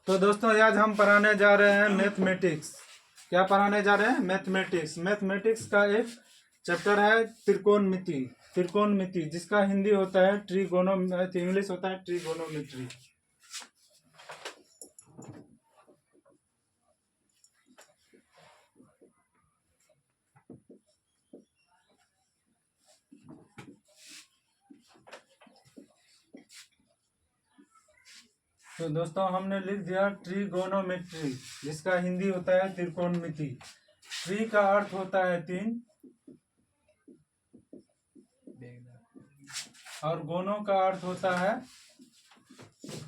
तो दोस्तों आज हम पढ़ाने जा रहे हैं मैथमेटिक्स। क्या पढ़ाने जा रहे हैं? मैथमेटिक्स। मैथमेटिक्स का एक चैप्टर है त्रिकोणमिति। त्रिकोणमिति जिसका हिंदी होता है इंग्लिश होता है ट्रिगोनोमेट्री। तो दोस्तों हमने लिख दिया ट्रिगोनोमेट्री जिसका हिंदी होता है त्रिकोणमिति। ट्री का अर्थ होता है तीन और गोनों का अर्थ होता है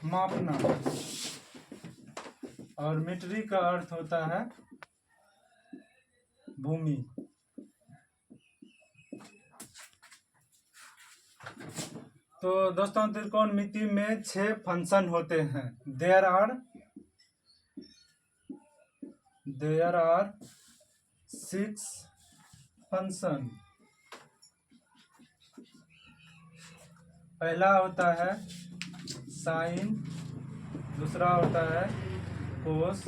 मापना और मिट्री का अर्थ होता है भूमि। तो दोस्तों त्रिकोणमिति में 6 फंक्शन होते हैं। There are 6 function. पहला होता है साइन, दूसरा होता है कोस,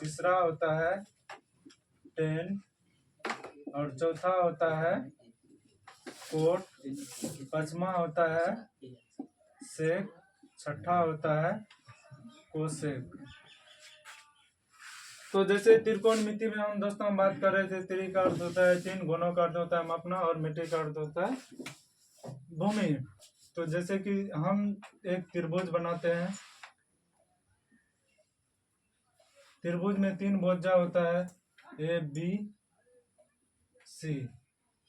तीसरा होता है टेन और चौथा होता है कोट, पांचवा होता है सेक, छठा होता है कोसेक। तो जैसे त्रिकोणमिति में हम दोस्तों बात कर रहे थे, त्रि का अर्थ होता है तीन, गोनों का अर्थ होता है मापना और मिट्टी का अर्थ होता है भूमि। तो जैसे कि हम एक त्रिभुज बनाते हैं। त्रिभुज में 3 भुजा होता है ए बी सी।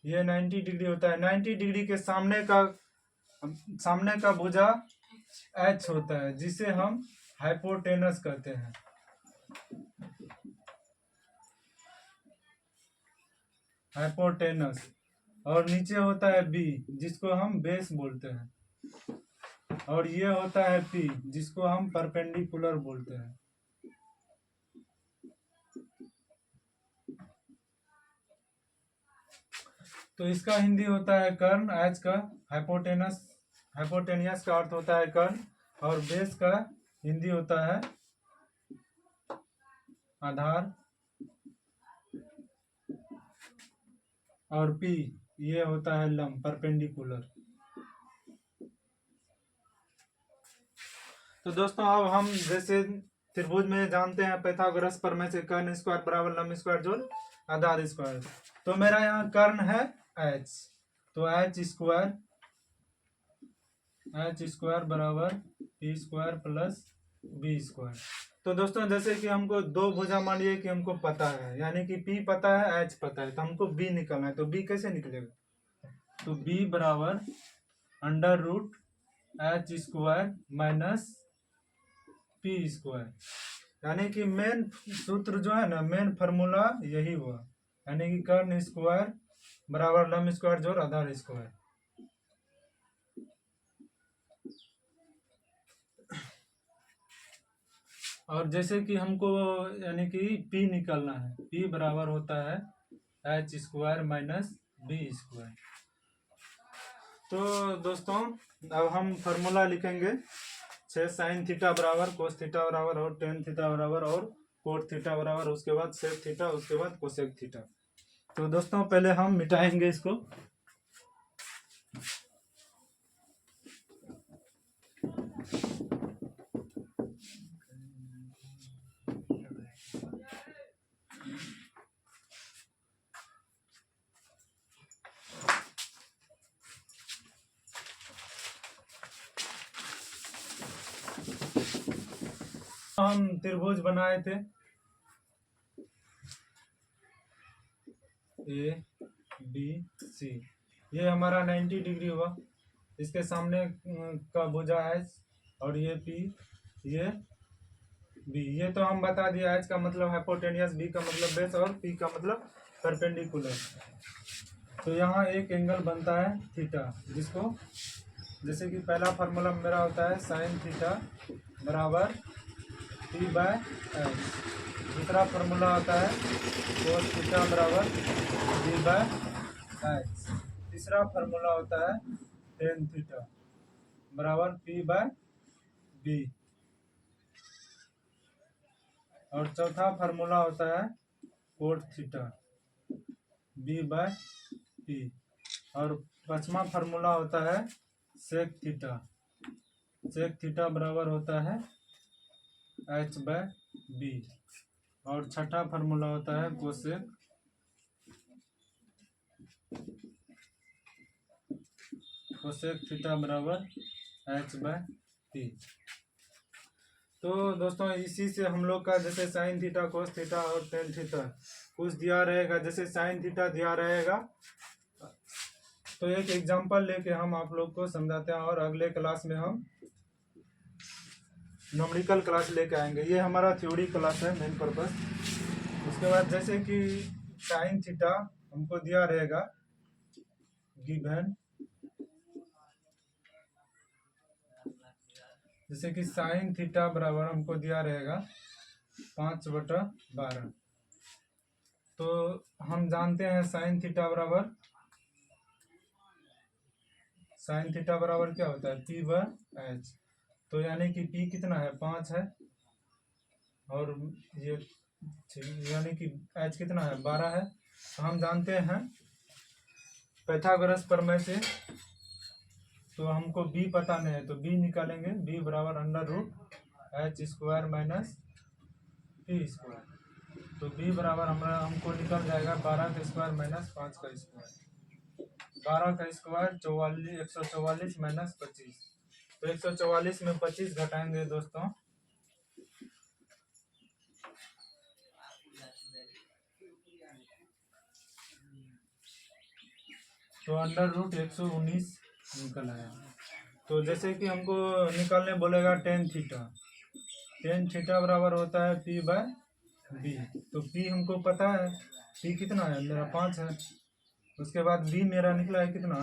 ये 90 डिग्री होता है। 90 डिग्री के सामने का भुजा एच होता है जिसे हम हाइपोटेनस कहते हैं। हाइपोटेनस। और नीचे होता है बी जिसको हम बेस बोलते हैं। और ये होता है पी जिसको हम परपेंडिकुलर बोलते हैं। तो इसका हिंदी होता है कर्ण। एच का हाइपोटेनियस का अर्थ होता है कर्ण और बेस का हिंदी होता है आधार। और पी ये होता है लंब, परपेंडिकुलर। तो दोस्तों अब हम जैसे त्रिभुज में जानते हैं पाइथागोरस प्रमेय से कर्ण स्क्वायर बराबर लंब स्क्वायर जोड़ आधार स्क्वायर। तो मेरा यहाँ कर्ण है एच, तो एच स्क्वायर बराबर P square plus B square. तो दोस्तों जैसे कि हमको दो भुजा मान लीजिए कि हमको पता है, यानी कि पी पता है एच पता है, तो हमको बी निकलना है। तो बी कैसे निकलेगा? तो बी बराबर under root H square minus P square. यानी कि मेन सूत्र जो है ना, मेन फार्मूला यही हुआ, यानी कि कर्ण स्क्वायर बराबर लंब स्क्वायर जोड़ आधार स्क्वायर। और जैसे कि हमको यानी कि P निकालना है, P बराबर होता है H square minus B square. तो दोस्तों अब हम फार्मूला लिखेंगे। 6 साइन थीटा बराबर कोस थीटा बराबर और टेन थीटा बराबर और कोट थीटा बराबर, उसके बाद सेक थीटा, उसके बाद कोसेक थीटा। तो दोस्तों पहले हम मिटाएंगे इसको। हम त्रिभुज बनाए थे ए बी सी। ये हमारा 90 डिग्री हुआ। इसके सामने का भुजा एच और ये पी ये बी। ये तो हम बता दिया, एच का मतलब हाइपोटेनियस, बी का मतलब बेस और पी का मतलब परपेंडिकुलर। तो यहाँ एक एंगल बनता है थीटा, जिसको जैसे कि पहला फार्मूला मेरा होता है साइन थीटा बराबर पी बाय एच। दूसरा फार्मूला होता है कोस थीटा बराबर बी बाय एच। तीसरा फार्मूला होता है टेन थीटा बराबर पी बाय बी। और चौथा फार्मूला होता है कोट थीटा b/p। और पांचवा फार्मूला होता है सेक थीटा। सेक थीटा बराबर होता है h/b। और छठा फार्मूला होता है कोसेक थीटा बराबर h/p। तो दोस्तों इसी से हम लोग का जैसे साइन थीटा, कोस थीटा और टेन थीटा कुछ दिया रहेगा। जैसे साइन थीटा दिया रहेगा तो एक एग्जांपल लेके हम आप लोग को समझाते हैं, और अगले क्लास में हम न्यूमेरिकल क्लास लेके आएंगे। ये हमारा थ्योरी क्लास है मेन पर्पस। उसके बाद जैसे कि साइन थीटा हमको दिया रहेगा गिवन, जैसे कि साइन थीटा बराबर हमको दिया रहेगा 5/12। तो हम जानते हैं साइन थीटा बराबर क्या होता है p/h। तो यानी कि p कितना है 5 है, और ये यानी कि h कितना है 12 है। तो हम जानते हैं पाइथागोरस प्रमेय से, तो हमको b पता नहीं है तो b निकालेंगे। b बराबर √h² माइनस p²। तो b बराबर हमको निकल जाएगा 12 माइनस 5 का स्क्वायर। 12 का स्क्वायर 144 माइनस 25। तो 144 में 25 घटाएंगे दोस्तों तो √119 निकल आया। तो जैसे कि हमको निकालने बोलेगा टेन थीटा बराबर होता है p/b। तो p हमको पता है, p कितना है मेरा 5 है। उसके बाद b मेरा निकला है कितना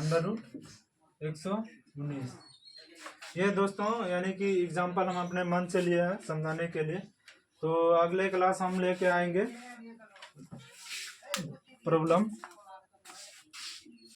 √119। ये दोस्तों यानी कि एग्जांपल हम अपने मन से लिए हैं समझाने के लिए। तो अगले क्लास हम लेके आएंगे प्रॉब्लम।